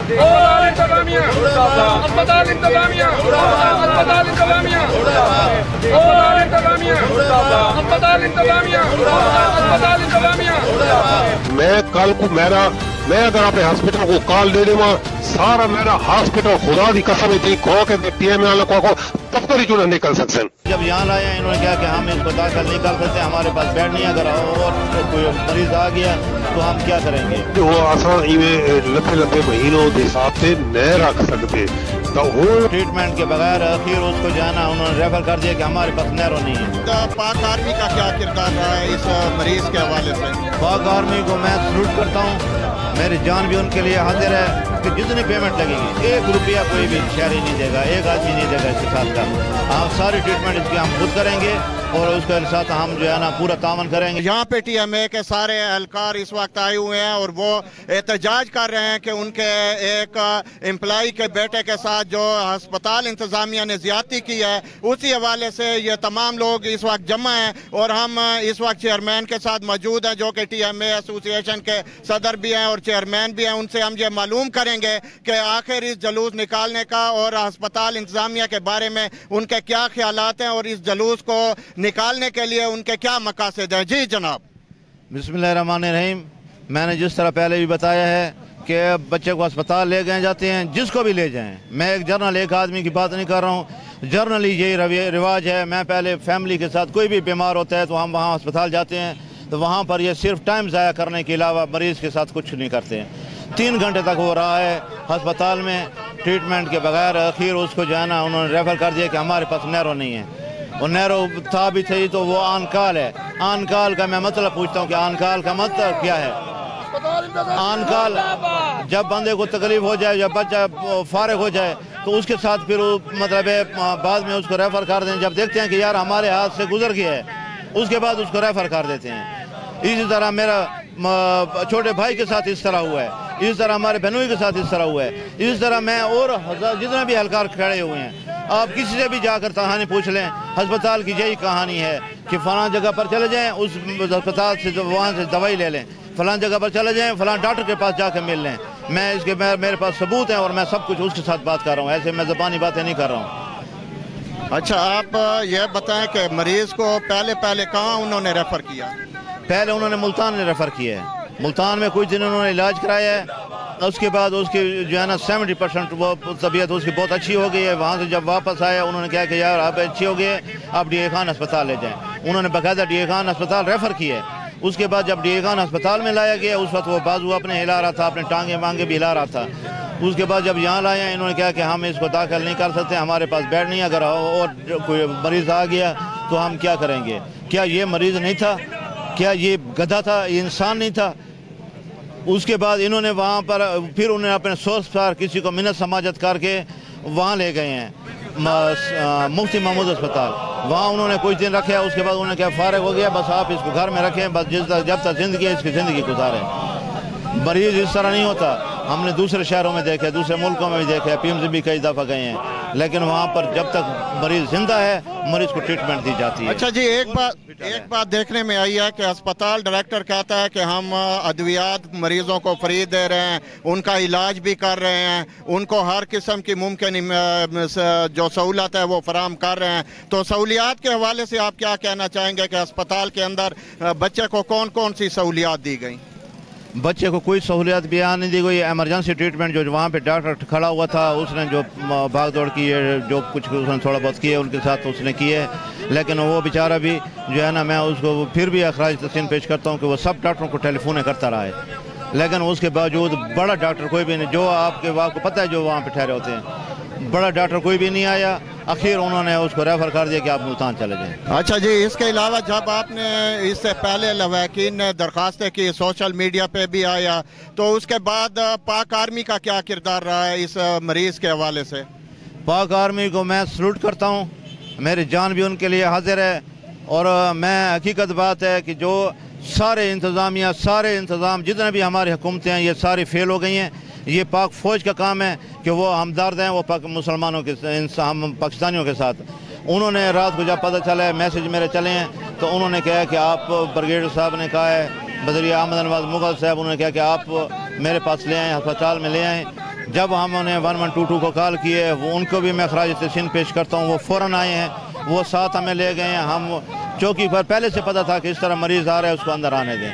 मैं कल को मैं अगर अपने हॉस्पिटल को कॉल दे दूँ सारा मेरा हॉस्पिटल खुदा की कसम थी खो के पीएम वाले को दफ्तर ही चुना निकल सकते हैं। जब यहाँ लाए हैं इन्होंने कहा कि हम इसको दाखिल नहीं कर सकते, हमारे पास बेड नहीं, अगर और कोई मरीज आ गया तो हम क्या करेंगे। वो आसान इवें लंबे महीनों के हिसाब से नहीं रख सकते तो वो ट्रीटमेंट के बगैर आखिर उसको जाना उन्होंने रेफर कर दिया कि हमारे पास नैरो नहीं है। पाक आर्मी का क्या किरदार रहा है इस मरीज के हवाले से? पाक आर्मी को मैं सल्यूट करता हूँ, मेरी जान भी उनके लिए हाजिर है कि जितनी पेमेंट लगेगी 1 रुपया कोई भी शहरी नहीं देगा, एक आदमी नहीं देगा इसके साथ का। हम सारी ट्रीटमेंट इसकी हम खुद करेंगे और उसके साथ हम जो है ना पूरा तामन करेंगे। यहाँ पे TMA के सारे एहलकार इस वक्त आए हुए हैं और वो एहतजाज कर रहे हैं कि उनके एक एम्प्लॉई के बेटे के साथ जो अस्पताल इंतजामिया ने ज्यादती की है उसी हवाले से ये तमाम लोग इस वक्त जमा हैं। और हम इस वक्त चेयरमैन के साथ मौजूद हैं जो कि TMA एसोसिएशन के सदर भी हैं और चेयरमैन भी हैं। उनसे हम ये मालूम करेंगे कि आखिर इस जलूस निकालने का और अस्पताल इंतजामिया के बारे में उनके क्या ख्यालात हैं और इस जलूस को निकालने के लिए उनके क्या मकासद हैं। जी जनाब। बिस्मिल्लाहिर्रहमानिर्रहीम। मैंने जिस तरह पहले भी बताया है कि बच्चे को अस्पताल ले गए जाते हैं, जिसको भी ले जाएं। मैं एक जर्नल एक आदमी की बात नहीं कर रहा हूँ, जर्नली यही रिवाज है। मैं पहले फैमिली के साथ कोई भी बीमार होता है तो हम वहाँ अस्पताल जाते हैं तो वहाँ पर ये सिर्फ टाइम ज़ाया करने के अलावा मरीज़ के साथ कुछ नहीं करते हैं। 3 घंटे तक वो रहा है अस्पताल में ट्रीटमेंट के बगैर, आखिर उसको जो है ना उन्होंने रेफर कर दिया कि हमारे पास नैरो नहीं है। और नैरो था भी सही तो वो आनकाल है। आनकाल का मैं मतलब पूछता हूँ कि आनकाल का मतलब क्या है? आनकाल जब बंदे को तकलीफ हो जाए, जब बच्चा फारिग हो जाए तो उसके साथ फिर मतलब बाद में उसको रेफर कर दें। जब देखते हैं कि यार हमारे हाथ से गुजर गया है उसके बाद उसको रेफर कर देते हैं। इसी तरह मेरा छोटे भाई के साथ इस तरह हुआ है, इस तरह हमारे बहनोई के साथ इस तरह हुआ है, इस तरह मैं और जितने भी एहलकार खड़े हुए हैं आप किसी से भी जाकर कहानी पूछ लें। अस्पताल की यही कहानी है कि फलां जगह पर चले जाएं, उस अस्पताल से वहाँ से दवाई ले लें, फलां जगह पर चले जाएं, फलां डॉक्टर के पास जाकर मिल लें। मैं इसके मेरे पास सबूत हैं और मैं सब कुछ उसके साथ बात कर रहा हूँ, ऐसे मैं ज़बानी बातें नहीं कर रहा हूँ। अच्छा, आप ये बताएं कि मरीज़ को पहले कहाँ उन्होंने रेफ़र किया? पहले उन्होंने मुल्तान में रेफ़र किया है। मुल्तान में कुछ दिन उन्होंने इलाज कराया है, उसके बाद उसकी जो है ना 70% वो तबीयत उसकी बहुत अच्छी हो गई है। वहाँ से जब वापस आया उन्होंने कहा कि यार आप अच्छी हो गई है, आप DA खान अस्पताल ले जाएं। उन्होंने बाकायदा DA खान अस्पताल रेफ़र किया है। उसके बाद जब DA खान अस्पताल में लाया गया उस वक्त वो बाजू अपने हिला रहा था, अपने टांगे वांगे भी हिला रहा था। उसके बाद जब यहाँ लाया इन्होंने कहा कि हम इसको दाखिल नहीं कर सकते, हमारे पास बेड नहीं, अगर और कोई मरीज़ आ गया तो हम क्या करेंगे। क्या ये मरीज़ नहीं था? क्या ये गधा था? ये इंसान नहीं था? उसके बाद इन्होंने वहाँ पर फिर उन्हें अपने सोच पर किसी को मिन्नत समाजत करके वहाँ ले गए हैं मुफ्ती महमूद अस्पताल। वहाँ उन्होंने कुछ दिन रखे, उसके बाद उन्होंने क्या फारिग हो गया, बस आप इसको घर में रखें, बस जब तक ज़िंदगी है इसकी ज़िंदगी गुजारें। मरीज़ इस तरह नहीं होता। हमने दूसरे शहरों में देखे, दूसरे मुल्कों में भी देखे, PMC भी कई दफ़ा गए हैं, लेकिन वहाँ पर जब तक मरीज़ जिंदा है मरीज़ को ट्रीटमेंट दी जाती है। अच्छा जी, एक बात देखने में आई है कि अस्पताल डायरेक्टर कहता है कि हम अद्वियात मरीज़ों को फ्री दे रहे हैं, उनका इलाज भी कर रहे हैं, उनको हर किस्म की मुमकिन जो सहूलत है वो फराम कर रहे हैं। तो सहूलियात के हवाले से आप क्या कहना चाहेंगे कि अस्पताल के अंदर बच्चे को कौन कौन सी सहूलियात दी गई? बच्चे को कोई सहूलियत भी यहाँ नहीं दी गई। एमरजेंसी ट्रीटमेंट जो वहाँ पे डॉक्टर खड़ा हुआ था उसने जो भाग दौड़ की है, जो कुछ उसने थोड़ा बहुत किया उनके साथ उसने किए है, लेकिन वो बेचारा भी जो है ना, मैं उसको फिर भी अखराज तस्लीम पेश करता हूँ कि वो सब डॉक्टरों को टेलीफोन करता रहा है, लेकिन उसके बावजूद बड़ा डॉक्टर कोई भी नहीं, जो आपको पता है जो वहाँ पर ठहरे होते हैं, बड़ा डॉक्टर कोई भी नहीं आया। आखिर उन्होंने उसको रेफर कर दिया कि आप मुल्तान चले जाएं। अच्छा जी, इसके अलावा जब आपने इससे पहले लवाकिन ने दरखास्तें की, सोशल मीडिया पे भी आया, तो उसके बाद पाक आर्मी का क्या किरदार रहा है इस मरीज़ के हवाले से? पाक आर्मी को मैं सल्यूट करता हूँ, मेरी जान भी उनके लिए हाजिर है। और मैं हकीकत बात है कि जो सारे इंतज़ाम जितने भी हमारी हुकूमतें हैं ये सारी फेल हो गई हैं। ये पाक फ़ौज का काम है कि वो हमदर्द हैं, वो पाक मुसलमानों के हम पाकिस्तानियों के साथ। उन्होंने रात को जब पता चला है, मैसेज मेरे चले हैं, तो उन्होंने कहा कि आप ब्रिगेडियर साहब ने कहा है, बदरिया अहमद नवाज मुगल साहब, उन्होंने कहा कि आप मेरे पास ले आएँ, अस्पताल में ले आएँ। जब हम उन्हें 1122 को कॉल किए, वो उनको भी मैं खराज तहसीन पेश करता हूँ। वो फ़ौरन आए हैं, वो साथ हमें ले गए हैं। हम चौकी पर पहले से पता था कि इस तरह मरीज़ आ रहा है, उसको अंदर आने दें।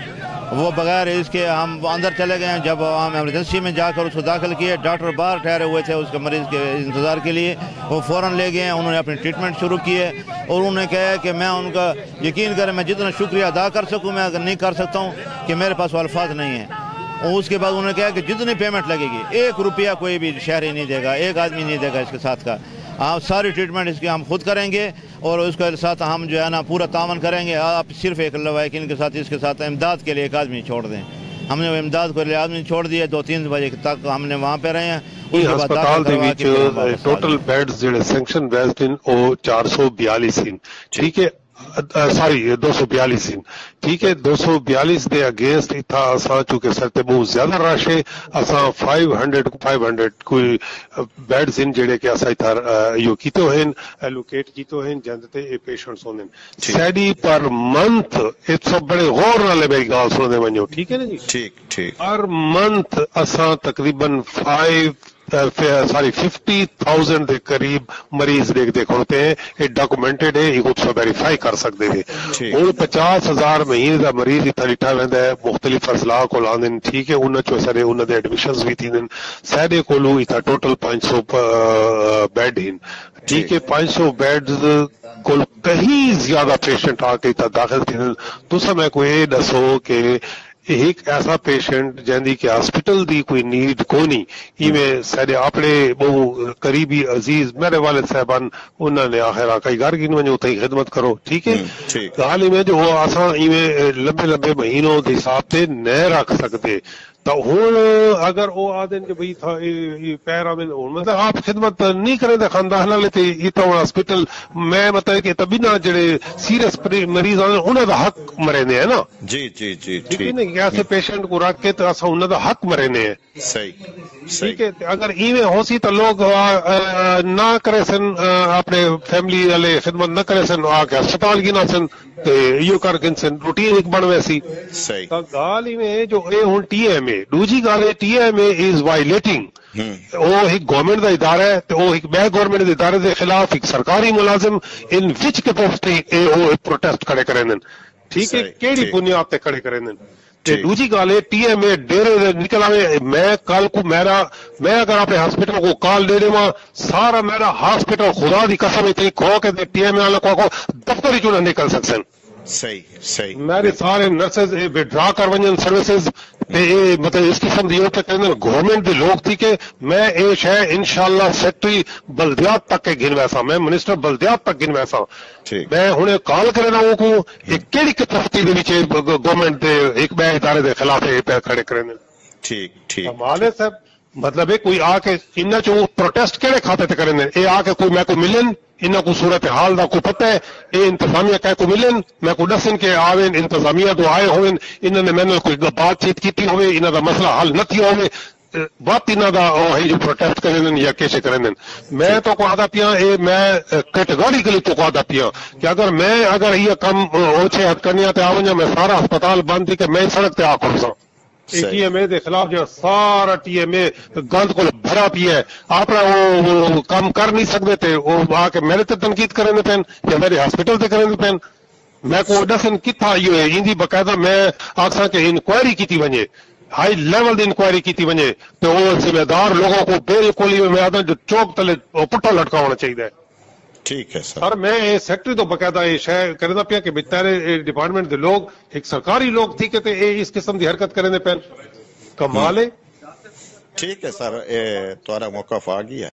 वो बगैर इसके हम अंदर चले गए हैं। जब हम एमरजेंसी में जाकर उसको दाखिल किए, डॉक्टर बाहर ठहरे हुए थे उसके मरीज़ के इंतज़ार के लिए। वो फ़ौरन ले गए हैं, उन्होंने अपनी ट्रीटमेंट शुरू की है और उन्होंने कहा कि मैं उनका यकीन करें, मैं जितना शुक्रिया अदा कर सकूँ मैं अगर नहीं कर सकता हूँ कि मेरे पास वो अल्फाज नहीं है। और उसके बाद उन्होंने कहा कि जितनी पेमेंट लगेगी, 1 रुपया कोई भी शहरी नहीं देगा, एक आदमी नहीं देगा इसके साथ का। आप सारी ट्रीटमेंट इसकी हम खुद करेंगे और उसके साथ हम जो है ना पूरा तावन करेंगे। आप सिर्फ एक लवाकिन के साथ इसके साथ इमदाद के लिए एक आदमी छोड़ दें। हमने इमदाद को आदमी छोड़ दिए, 2-3 बजे तक हमने वहाँ पे रहे हैं। ਹਸਪਤਾਲ ਦੇ ਵਿੱਚ ਟੋਟਲ ਬੈਡਸ ਜਿਹੜੇ ਸੈਂਕਸ਼ਨ ਬੈਸਡ ਨੇ ਉਹ 442 ਸੀ। ਠੀਕ ਹੈ, सॉरी 242 ਸੀ। ठीक है, 242 ਦੇ ਅਗੇਂਸਟ ਇਥਾ ਅਸਾਂ ਚੁੱਕੇ ਸਰ ਤੇ ਬਹੁਤ ਜ਼ਿਆਦਾ ਰਸ਼ ਹੈ। ਅਸਾਂ 500 ਕੋਈ ਬੈਡਸ ਇਨ ਜਿਹੜੇ ਕਿ ਅਸਾਂ ਇਥਾ ਯੋ ਕੀਤੇ ਹੋਏ ਹਨ, ਐਲੋਕੇਟ ਕੀਤੇ ਹੋਏ ਹਨ, ਜੰਦ ਤੇ ਇਹ ਪੇਸ਼ੈਂਟਸ ਹੁੰਦੇ ਨੇ। ਸੈਡੀ ਪਰ ਮੰਥ ਇਹ ਸਭ ਬੜੇ ਗੌਰ ਨਾਲ ਮੇਰੀ ਗੱਲ ਸੁਣਦੇ ਵੰਜੋ। ਠੀਕ ਹੈ ਨਾ ਜੀ? ਠੀਕ ਪਰ ਮੰਥ ਅਸਾਂ ਤਕਰੀਬਨ 50,000 के करीब मरीज देखते होते हैं। ये डॉक्यूमेंटेड है, ये खुद वेरीफाई कर सकते थे। हूँ 50,000 महीने का मरीज इतना डिठा रहा है, मुख्तलिफ अजला को आते हैं। ठीक है, उन्होंने सारे उन्होंने एडमिशन भी थी। साढ़े को इतना टोटल 500 बैड हैं। ठीक है, 500 बैड को कहीं ज्यादा पेशेंट आके इतना दाखिल थे। तुसा मैं कोई ये दसो कि एक ऐसा पेशेंट जैंदी कि हॉस्पिटल दी कोई नीड कोनी, इवें साडे अपने बहु करीबी अजीज मेरे वालिद साहबान उन्होंने आखिर कई घर गिन वञो तई खिदमत करो। ठीक है, हाल में जो असां इवें लंबे महीनों के हिसाब से न रख सकते। तो हुण अगर वो आदन के भाई था पैरा में मतलब आप खिदमत नहीं करें खानदान वाले ते इतना हॉस्पिटल मैं मतलब कि तभी ना जेड़े सीरियस मरीज आने उन्होंने हक मरेने है ना। जी ठीक है ना, ऐसे पेशेंट को रख के तो असा उन्होंने हक मरेने है। सही ठीक है, अगर इवें हो सी तो लोग ना करे सन, अपने फैमिली वाले खिदमत न करे सन, आके अस्पताल गिना सन यो कर सन, रूटीन एक बन वैसी। सही गाल इवें जो ये हुण TMA दूजी गल है, TMA इज वायलेटिंग। वो एक गवर्नमेंट का इदारा है तो वो एक बै गवर्नमेंट के इदारे के खिलाफ एक सरकारी मुलाजिम इन विच कैपेसिटी प्रोटेस्ट खड़े करें। ठीक है, केड़ी बुनियाद पे खड़े करें। दूसरी गल है TMA डेरे निकल आवे। मैं कल को मैं अगर अपने हॉस्पिटल को कॉल दे देवा, सारा मेरा हॉस्पिटल खुदा की कसम इतनी खो के TMA वाले को दफ्तर ही चुना निकल सकते। सही मेरे सारे नर्सेज विड्रा कर वजन सर्विसेज मतलब इस किस्म की गवर्नमेंट के लोग थी कि मैं ये शह इंशाल्लाह सेक्रेटरी बल्दियात तक के गिन वैसा, मैं मिनिस्टर बल्दियात तक गिन वैसा। मैं हुणे कॉल करे ना को केड़ी कैपेसिटी दे गवर्नमेंट के एक बै इदारे के खिलाफ खड़े करें। ठीक हमारे साहब मतलब है कोई आके इन्ना चो प्रोटेस्ट केड़े खाते ते करें। ये आके कोई मैं को मिलन इन्ना को सूरत हाल का को पता है, ये इंतजामिया कह को मिलन मैं को दसन के आवे इंतजामिया तो आए होवे, इन्होंने मैंने कोई बातचीत की होवे, इन्हों का मसला हल न थी होवे, बात इन्हों का जो प्रोटेस्ट करें या कैसे करें। मैं तो को आदा पिया, ये मैं कैटेगोरिकली तो को आदा पिया कि अगर ये कम ओछे हद करनी तो आवजा मैं सारा अस्पताल बंद थी कि मैं सड़क से आ खुलसा। TMA के खिलाफ जो सारा TMA गंद को भरा पिया है, अपना वो काम कर नहीं सकते थे, वो आके मेरे ते तनकीद करें पेन या मेरे हॉस्पिटल से करें पेन। मैं को दसन किथा इहो है इंदी बकायदा मैं आखसा के इंक्वायरी की वने, हाई लेवल की इंक्वायरी की वने तो वो जिम्मेदार लोगों को बिल्कुल मैं आता जो चौक तले पुट्ठा लटका होना चाहिए। ठीक है सर मैं ये सेक्रेटरी तो बकायदा ये शह करना पिया कि बेचारे डिपार्टमेंट के लोग एक सरकारी लोग थी कि इस किस्म की हरकत करें पेन कमाल है। ठीक है सर, ये तुम्हारा मौका आ गया।